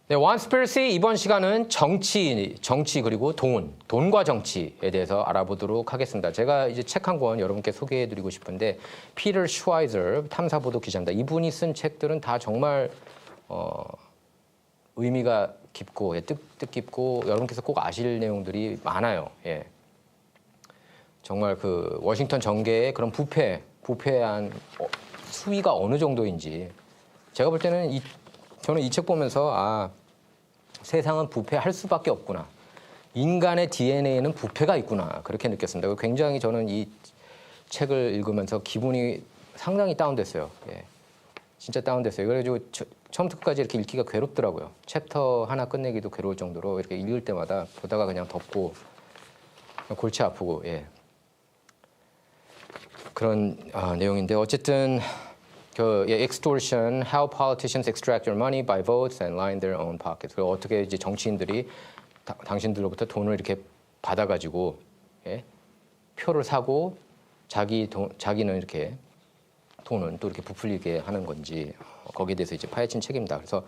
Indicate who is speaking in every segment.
Speaker 1: 네, 원스피러시 이번 시간은 정치 그리고 돈과 정치에 대해서 알아보도록 하겠습니다. 제가 이제 책 한 권 여러분께 소개해드리고 싶은데 피터 슈와이저 탐사보도 기자입니다. 이분이 쓴 책들은 다 정말 의미가 깊고 뜻깊고 여러분께서 꼭 아실 내용들이 많아요. 예. 정말 그 워싱턴 정계의 그런 부패한 수위가 어느 정도인지 제가 볼 때는 저는 이 책 보면서 세상은 부패할 수밖에 없구나. 인간의 DNA에는 부패가 있구나. 그렇게 느꼈습니다. 굉장히 저는 이 책을 읽으면서 기분이 상당히 다운됐어요. 예. 진짜 다운됐어요. 그래가지고 처음부터 끝까지 이렇게 읽기가 괴롭더라고요. 챕터 하나 끝내기도 괴로울 정도로 이렇게 읽을 때마다 보다가 그냥 덮고 골치 아프고 예. 그런 내용인데 어쨌든 extortion, how politicians extract your money by votes and line their own pockets. 그리고 어떻게 이제 정치인들이 당신들로부터 돈을 이렇게 받아가지고 예? 표를 사고 자기는 이렇게 돈은 또 이렇게 부풀리게 하는 건지 거기에 대해서 이제 파헤친 책입니다. 그래서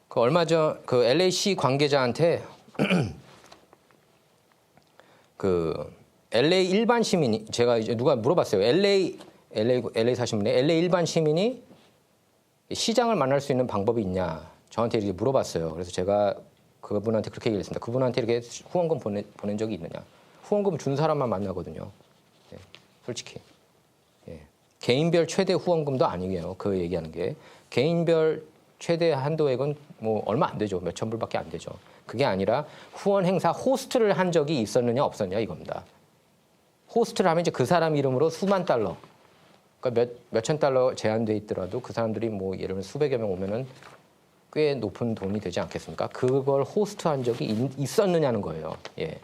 Speaker 1: 얼마 전 그 LAC 관계자한테 LA 일반 시민이 제가 이제 누가 물어봤어요. LA 사신 분이 LA 일반 시민이 시장을 만날 수 있는 방법이 있냐 저한테 이렇게 물어봤어요. 그래서 제가 그분한테 그렇게 얘기했습니다. 그분한테 이렇게 후원금 보낸 적이 있느냐? 후원금 준 사람만 만나거든요. 예, 솔직히 예. 개인별 최대 후원금도 아니에요. 그 얘기하는 게 개인별 최대 한도액은 뭐 얼마 안 되죠. 몇천 불밖에 안 되죠. 그게 아니라 후원 행사 호스트를 한 적이 있었느냐 없었냐 이겁니다. 호스트를 하면 이제 그 사람 이름으로 수만 달러, 그러니까 몇천 달러 제한돼 있더라도 그 사람들이 뭐 예를 들면 수백여 명 오면은 꽤 높은 돈이 되지 않겠습니까? 그걸 호스트한 적이 있었느냐는 거예요. 예.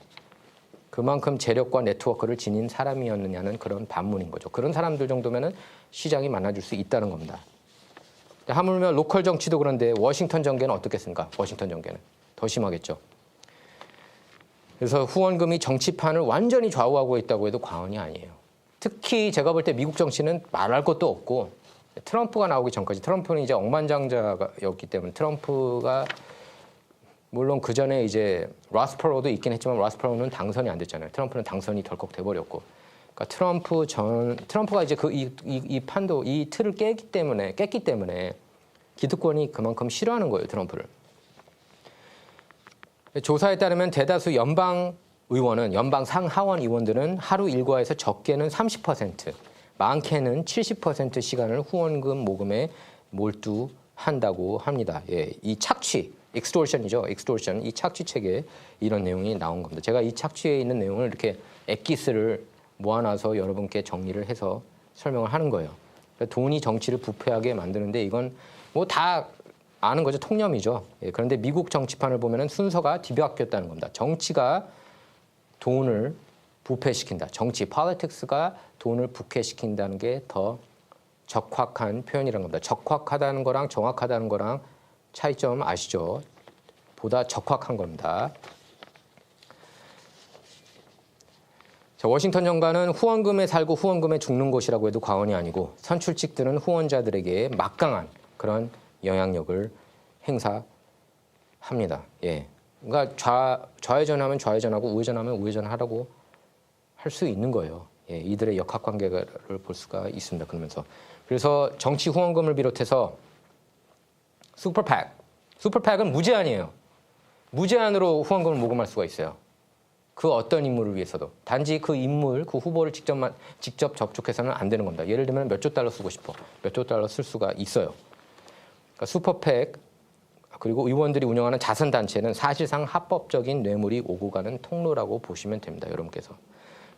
Speaker 1: 그만큼 재력과 네트워크를 지닌 사람이었느냐는 그런 반문인 거죠. 그런 사람들 정도면은 시장이 많아질 수 있다는 겁니다. 하물며 로컬 정치도 그런데 워싱턴 정계는 어떻겠습니까? 워싱턴 정계는 더 심하겠죠. 그래서 후원금이 정치판을 완전히 좌우하고 있다고 해도 과언이 아니에요. 특히 제가 볼 때 미국 정치는 말할 것도 없고 트럼프가 나오기 전까지 트럼프는 이제 억만장자였기 때문에 트럼프가 물론 그 전에 이제 로스 퍼로도 있긴 했지만 로스 퍼로는 당선이 안 됐잖아요. 트럼프는 당선이 덜컥 돼버렸고, 그러니까 트럼프가 이제 이 판도 이 틀을 깼기 때문에 기득권이 그만큼 싫어하는 거예요, 트럼프를. 조사에 따르면 대다수 연방 상하원 의원들은 하루 일과에서 적게는 30%, 많게는 70% 시간을 후원금 모금에 몰두한다고 합니다. 예, 이 착취, extortion이죠. extortion. 이 착취책에 이런 내용이 나온 겁니다. 제가 이 착취에 있는 내용을 이렇게 엑기스를 모아놔서 여러분께 정리를 해서 설명을 하는 거예요. 그러니까 돈이 정치를 부패하게 만드는데 이건 뭐 다 아는 거죠. 통념이죠. 예, 그런데 미국 정치판을 보면은 순서가 뒤바뀌었다는 겁니다. 정치가 돈을 부패시킨다. politics가 돈을 부패시킨다는 게 더 적확한 표현이라는 겁니다. 적확하다는 거랑 정확하다는 거랑 차이점 아시죠? 보다 적확한 겁니다. 자, 워싱턴 정가는 후원금에 살고 후원금에 죽는 곳이라고 해도 과언이 아니고 선출직들은 후원자들에게 막강한 그런 영향력을 행사합니다. 예. 그러니까 좌회전하면 좌회전하고 우회전하면 우회전하라고 할 수 있는 거예요. 예, 이들의 역학관계를 볼 수가 있습니다. 그래서 정치 후원금을 비롯해서 슈퍼팩은 무제한이에요. 무제한으로 후원금을 모금할 수가 있어요. 그 어떤 인물을 위해서도 단지 그 후보를 직접 접촉해서는 안 되는 겁니다. 예를 들면 몇 조 달러 쓰고 싶어. 몇 조 달러 쓸 수가 있어요. 그러니까 슈퍼팩 그리고 의원들이 운영하는 자선단체는 사실상 합법적인 뇌물이 오고 가는 통로라고 보시면 됩니다. 여러분께서.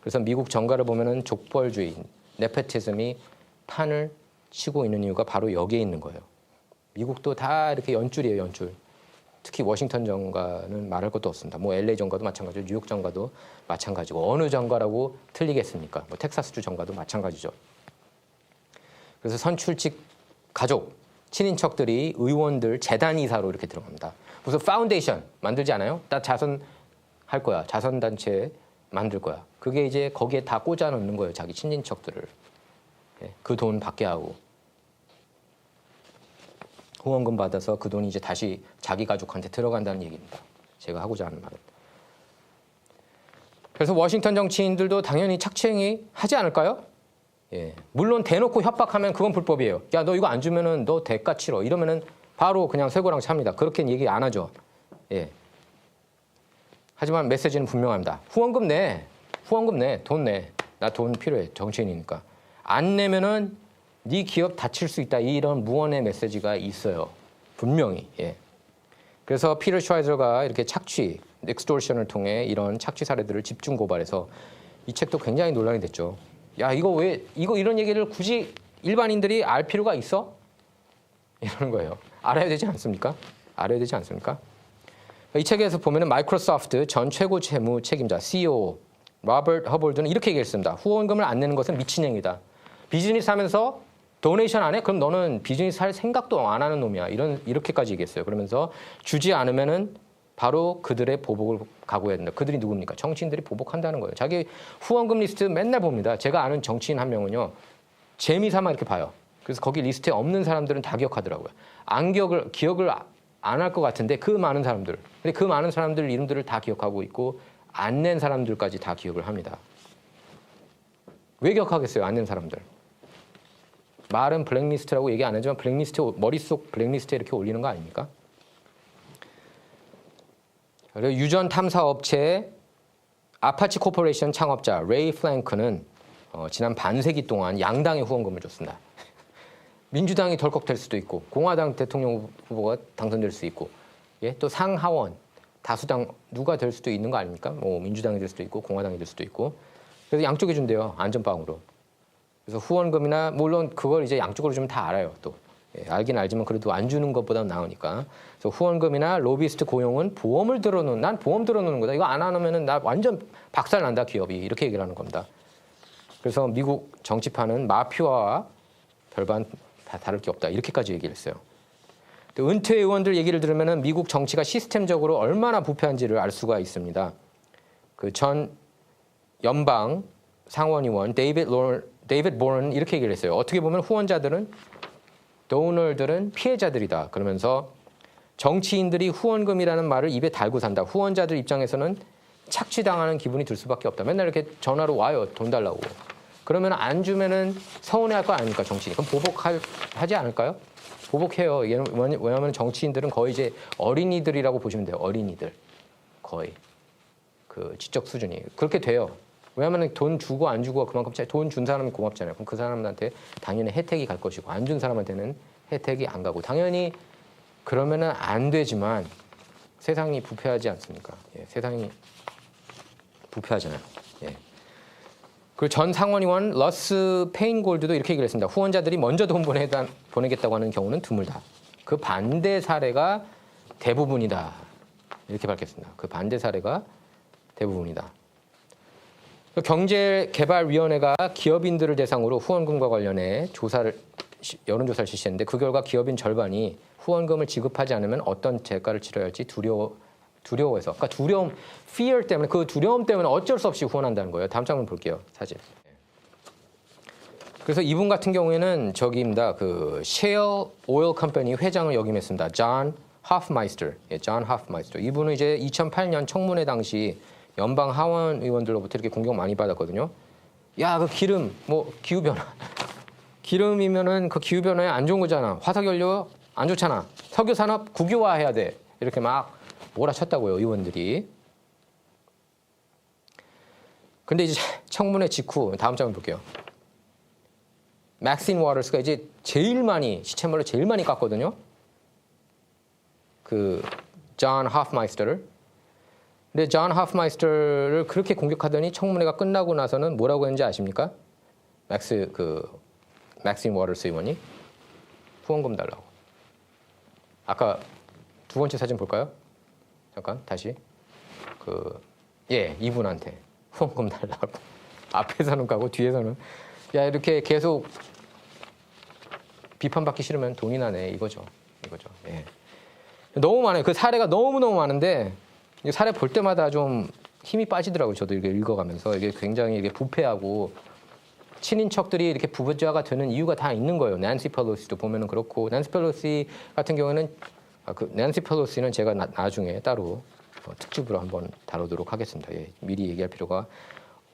Speaker 1: 그래서 미국 정가를 보면은 족벌주의, 네포티즘이 판을 치고 있는 이유가 바로 여기에 있는 거예요. 미국도 다 이렇게 연줄이에요, 연줄. 특히 워싱턴 정가는 말할 것도 없습니다. 뭐 LA 정가도 마찬가지고 뉴욕 정가도 마찬가지고 어느 정가라고 틀리겠습니까? 뭐 텍사스주 정가도 마찬가지죠. 그래서 선출직 가족, 친인척들이 의원들 재단 이사로 이렇게 들어갑니다. 무슨 파운데이션 만들지 않아요? 나 자선할 거야. 자선단체 만들 거야. 그게 이제 거기에 다 꽂아 넣는 거예요. 자기 친인척들을. 그 돈 받게 하고. 후원금 받아서 그 돈이 이제 다시 자기 가족한테 들어간다는 얘기입니다. 제가 하고자 하는 말은. 그래서 워싱턴 정치인들도 당연히 착취행위 하지 않을까요? 예. 물론 대놓고 협박하면 그건 불법이에요. 야, 너 이거 안 주면은 너 대가 치러. 이러면은 바로 그냥 쇠고랑 찹니다. 그렇게는 얘기 안 하죠. 예. 하지만 메시지는 분명합니다. 후원금 내. 후원금 내. 돈 내. 나 돈 필요해. 정치인이니까. 안 내면은 네 기업 다칠 수 있다. 이런 무언의 메시지가 있어요. 분명히. 예. 그래서 피터 슈와이저가 이렇게 착취, extortion을 통해 이런 착취 사례들을 집중 고발해서 이 책도 굉장히 논란이 됐죠. 야, 이거 왜 이런 얘기를 굳이 일반인들이 알 필요가 있어? 이러는 거예요. 알아야 되지 않습니까? 알아야 되지 않습니까? 이 책에서 보면은 마이크로소프트 전 최고 재무 책임자 CEO 로버트 허볼드는 이렇게 얘기했습니다. 후원금을 안 내는 것은 미친 행위다. 비즈니스 하면서 도네이션 안 해? 그럼 너는 비즈니스 할 생각도 안 하는 놈이야. 이렇게까지 얘기했어요. 그러면서 주지 않으면은 바로 그들의 보복을 각오해야 된다. 그들이 누굽니까? 정치인들이 보복한다는 거예요. 자기 후원금 리스트 맨날 봅니다. 제가 아는 정치인 한 명은요. 재미삼아 이렇게 봐요. 그래서 거기 리스트에 없는 사람들은 다 기억하더라고요. 기억을 안 할 것 같은데 그 많은 사람들. 근데 그 많은 사람들 이름들을 다 기억하고 있고 안 낸 사람들까지 다 기억을 합니다. 왜 기억하겠어요? 안 낸 사람들. 말은 블랙리스트라고 얘기 안 하지만 블랙리스트 머릿속 블랙리스트에 이렇게 올리는 거 아닙니까? 그리고 유전 탐사 업체 아파치 코퍼레이션 창업자 레이 플랭크는 지난 반세기 동안 양당의 후원금을 줬습니다. 민주당이 덜컥 될 수도 있고 공화당 대통령 후보가 당선될 수 있고 예? 또 상하원 다수당 누가 될 수도 있는 거 아닙니까? 뭐 민주당이 될 수도 있고 공화당이 될 수도 있고 그래서 양쪽에 준대요. 안전빵으로. 그래서 후원금이나 물론 그걸 이제 양쪽으로 주면 다 알아요. 또 예, 알긴 알지만 그래도 안 주는 것보다 나으니까. 그래서 후원금이나 로비스트 고용은 보험을 들어놓는 난 보험 들어놓는 거다. 이거 안 하면은 나 완전 박살 난다 기업이 이렇게 얘기를 하는 겁니다. 그래서 미국 정치판은 마피아와 별반 다 다를 게 없다 이렇게까지 얘기를 했어요. 또 은퇴 의원들 얘기를 들으면은 미국 정치가 시스템적으로 얼마나 부패한지를 알 수가 있습니다. 그 전 연방 상원의원 데이빗 보런 이렇게 얘기를 했어요. 어떻게 보면 후원자들은 도너들은 피해자들이다. 그러면서 정치인들이 후원금이라는 말을 입에 달고 산다. 후원자들 입장에서는 착취당하는 기분이 들 수밖에 없다. 맨날 이렇게 전화로 와요. 돈 달라고. 그러면 안 주면은 서운해할 거 아닙니까 정치인? 그럼 보복하지 않을까요? 보복해요. 왜냐하면 정치인들은 거의 이제 어린이들이라고 보시면 돼요. 어린이들 거의 그 지적 수준이 그렇게 돼요. 왜냐하면 돈 주고 안 주고 그만큼 차이. 돈 준 사람은 고맙잖아요. 그럼 그 사람한테 당연히 혜택이 갈 것이고 안 준 사람한테는 혜택이 안 가고 당연히 그러면은 안 되지만 세상이 부패하지 않습니까? 예, 세상이 부패하잖아요. 예. 그리고 전 상원의원 러스 페인골드도 이렇게 얘기를 했습니다. 후원자들이 먼저 돈 보내겠다고 하는 경우는 드물다. 그 반대 사례가 대부분이다. 이렇게 밝혔습니다. 그 반대 사례가 대부분이다. 경제개발위원회가 기업인들을 대상으로 후원금과 관련해 여론조사를 실시했는데 그 결과 기업인 절반이 후원금을 지급하지 않으면 어떤 대가를 치러야 할지 두려워해서 그러니까 fear 때문에 그 두려움 때문에 어쩔 수 없이 후원한다는 거예요. 다음 장면 볼게요. 사진. 그래서 이분 같은 경우에는 저기입니다. 그 셰어 오일 컴퍼니 회장을 역임했습니다. 존 하프마이스터. 예, 존 하프마이스터. 이분은 이제 2008년 청문회 당시 연방 하원 의원들로부터 이렇게 공격 많이 받았거든요. 야, 그 기름, 뭐 기후변화. 기름이면은 그 기후변화에 안 좋은 거잖아. 화석연료 안 좋잖아. 석유산업 국유화해야 돼. 이렇게 막 몰아쳤다고요, 의원들이. 근데 이제 청문회 직후 다음 장면 볼게요. 맥신 워터스가 이제 시체물로 제일 많이 깠거든요. 그 존 하프마이스터를. 근데 존 하프마이스터를 그렇게 공격하더니 청문회가 끝나고 나서는 뭐라고 했는지 아십니까? 맥신 워터스 의원이 후원금 달라고. 아까 두 번째 사진 볼까요? 잠깐 다시 이분한테 후원금 달라고. 앞에서는 가고 뒤에서는 야 이렇게 계속 비판받기 싫으면 돈이 나네 이거죠. 예. 너무 많아요. 그 사례가 너무너무 많은데 사례 볼 때마다 좀 힘이 빠지더라고요. 저도 이렇게 읽어가면서 이게 굉장히 이게 부패하고 친인척들이 이렇게 부부자가 되는 이유가 다 있는 거예요. 낸시 펠로시도 보면은 그렇고 낸시 펠로시 같은 경우에는 낸시 펠로시는 제가 나중에 따로 특집으로 한번 다루도록 하겠습니다. 예, 미리 얘기할 필요가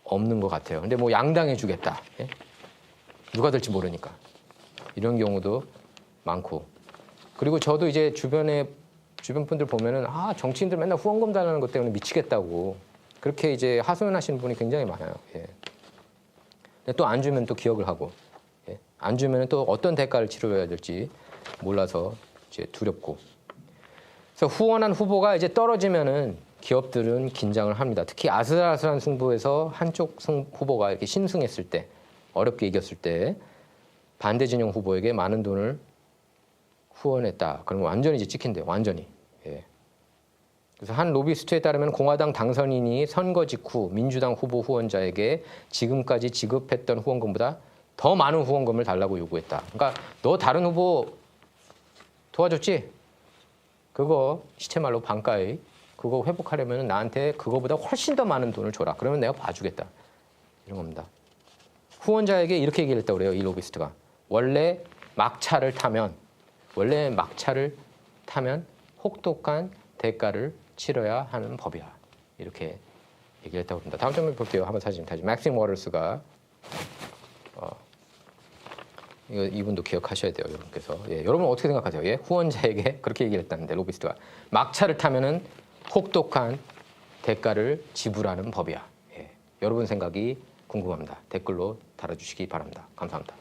Speaker 1: 없는 것 같아요. 근데 뭐 양당해 주겠다. 예? 누가 될지 모르니까 이런 경우도 많고 그리고 저도 이제 주변 분들 보면은 정치인들 맨날 후원금 달라는 것 때문에 미치겠다고 그렇게 이제 하소연하시는 분이 굉장히 많아요. 예. 근데 또 안 주면 또 기억을 하고 예. 안 주면 또 어떤 대가를 치러야 될지 몰라서 이제 두렵고 그래서 후원한 후보가 이제 떨어지면은 기업들은 긴장을 합니다. 특히 아슬아슬한 승부에서 한쪽 후보가 이렇게 신승했을 때 어렵게 이겼을 때 반대 진영 후보에게 많은 돈을 후원했다. 그러면 완전히 이제 찍힌대요. 완전히. 예. 그래서 한 로비스트에 따르면 공화당 당선인이 선거 직후 민주당 후보 후원자에게 지금까지 지급했던 후원금보다 더 많은 후원금을 달라고 요구했다. 그러니까 너 다른 후보 도와줬지? 그거 시체말로 반가이 그거 회복하려면 나한테 그거보다 훨씬 더 많은 돈을 줘라. 그러면 내가 봐주겠다. 이런 겁니다. 후원자에게 이렇게 얘기를 했다고 그래요. 이 로비스트가. 원래 막차를 타면 혹독한 대가를 치러야 하는 법이야. 이렇게 얘기를 했다고 합니다. 다음 점 볼게요. 한번 사진 다시. 맥심 워터스가 이분도 기억하셔야 돼요. 여러분께서. 예, 여러분 어떻게 생각하세요? 예? 후원자에게 그렇게 얘기를 했다는데 로비스트가. 막차를 타면은 혹독한 대가를 지불하는 법이야. 예, 여러분 생각이 궁금합니다. 댓글로 달아주시기 바랍니다. 감사합니다.